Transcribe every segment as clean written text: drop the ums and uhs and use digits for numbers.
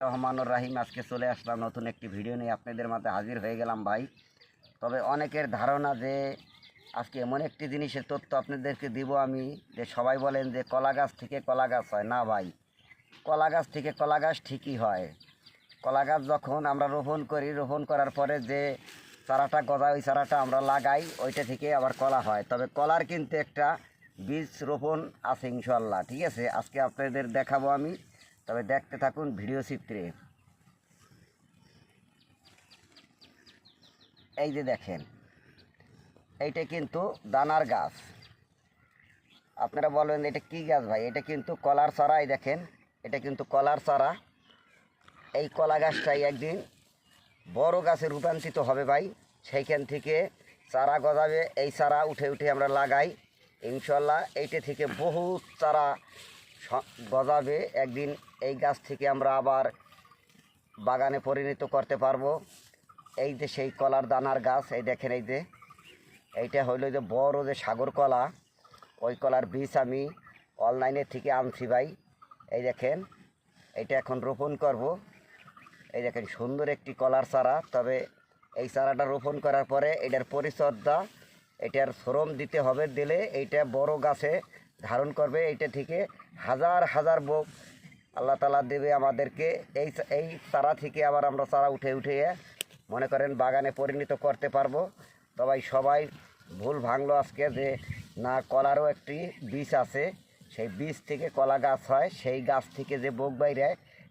রহমানুর রাহিম। আজকে চলে আসলাম নতুন একটি ভিডিও নিয়ে আপনাদের মাঝে হাজির হয়ে গেলাম ভাই। তবে অনেকের ধারণা যে আজকে এমন একটি জিনিসের তথ্য আপনাদেরকে দিব আমি, যে সবাই বলেন যে কলা গাছ থেকে কলা গাছ হয় না ভাই। কলা গাছ থেকে কলা গাছ ঠিকই হয়। কলা গাছ যখন আমরা রোপণ করি, রোপণ করার পরে যে চারাটা গজায় ওই চারাটা আমরা লাগাই, ওইটা থেকে আবার কলা হয়। তবে কলার কিন্তু একটা বীজ রোপণ আছে ইনশাল্লাহ, ঠিক আছে। আজকে আপনাদের দেখাবো আমি, তবে দেখতে থাকুন ভিডিও চিত্রে। এই যে দেখেন, এইটা কিন্তু দানার গাছ। আপনারা বলবেন এটা কি গাছ ভাই? এটা কিন্তু কলার চারা। এই দেখেন, এটা কিন্তু কলার চারা। এই কলা গাছটাই একদিন বড় গাছে রূপান্তরিত হবে ভাই। সেইখান থেকে চারা গজাবে, এই চারা উঠে উঠে আমরা লাগাই ইনশাল্লাহ। এইটা থেকে বহুত চারা গজাবে একদিন। এই গাছ থেকে আমরা আবার বাগানে পরিণত করতে পারবো। এই যে সেই কলার দানার গাছ, এই দেখেন, এই যে এইটা হইলো যে বড় যে সাগর কলা, ওই কলার বীজ আমি অনলাইনের থেকে আনছি ভাই। এই দেখেন, এইটা এখন রোপণ করব। এই দেখেন সুন্দর একটি কলার চারা। তবে এই চারাটা রোপণ করার পরে এটার পরিচর্যা, এটার শ্রম দিতে হবে। দিলে এইটা বড় গাছে ধারণ করবে। এইটা থেকে হাজার হাজার বোক আল্লাহ তাআলা দেবে আমাদেরকে। এই চারা থেকে আবার আমরা চারা উঠে উঠে মনে করেন বাগানে পরিণত করতে পারবো। তবে সবাই ভুল ভাঙলো আজকে যে না, কলারও একটি বীজ আছে, সেই বীজ থেকে কলা গাছ হয়। সেই গাছ থেকে যে বোক বাইরে,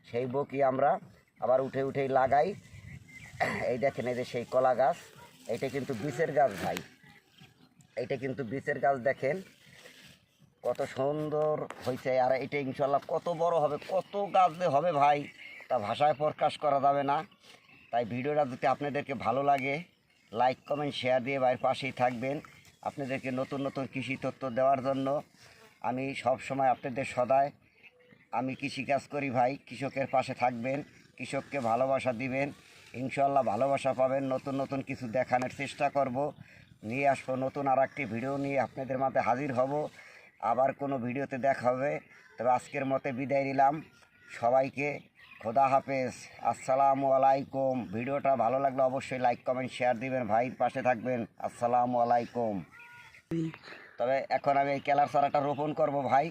সেই বোকই আমরা আবার উঠে উঠেই লাগাই। এই দেখেন, এই যে সেই কলা গাছ, এইটা কিন্তু বীজের গাছ ভাই। এইটা কিন্তু বীজের গাছ, দেখেন কত সুন্দর হয়েছে। আর এটা ইনশাল্লাহ কত বড় হবে, কত গাছ যে হবে ভাই, তা ভাষায় প্রকাশ করা যাবে না। তাই ভিডিওটা যদি আপনাদেরকে ভালো লাগে, লাইক কমেন্ট শেয়ার দিয়ে ভাইয়ের পাশেই থাকবেন। আপনাদেরকে নতুন নতুন কৃষি তথ্য দেওয়ার জন্য আমি সব সময় আপনাদের সদায় আমি কৃষিকাজ করি ভাই। কৃষকের পাশে থাকবেন, কৃষককে ভালোবাসা দিবেন, ইনশাল্লাহ ভালোবাসা পাবেন। নতুন নতুন কিছু দেখানোর চেষ্টা করব, নিয়ে আসবো নতুন আর একটি ভিডিও নিয়ে আপনাদের মাঝে হাজির হব। আবার কোনো ভিডিওতে দেখা হবে। তবে আজকের মতে বিদায় নিলাম সবাইকে। খোদা হাফেজ, আসসালামু আলাইকুম। ভিডিওটা ভালো লাগলে অবশ্যই লাইক কমেন্ট শেয়ার দিবেন, ভাইয়ের পাশে থাকবেন। আসসালামু আলাইকুম। তবে এখন আমি এই কেলার চারাটা রোপণ করব ভাই।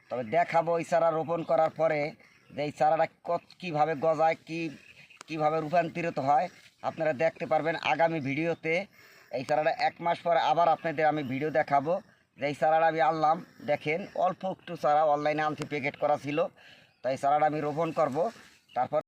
তবে দেখাবো এই চারা রোপণ করার পরে যে এই চারাটা কীভাবে গজায়, কীভাবে রূপান্তরিত হয় আপনারা দেখতে পারবেন আগামী ভিডিওতে। এই চারাটা 1 মাস পরে আবার আপনাদের আমি ভিডিও দেখাবো যে এই চারাটা আমি আনলাম। দেখেন, অল্প একটু চারা অনলাইনে আনছি, প্যাকেট করা ছিল। তাই চারাটা আমি রোপণ করব। তারপর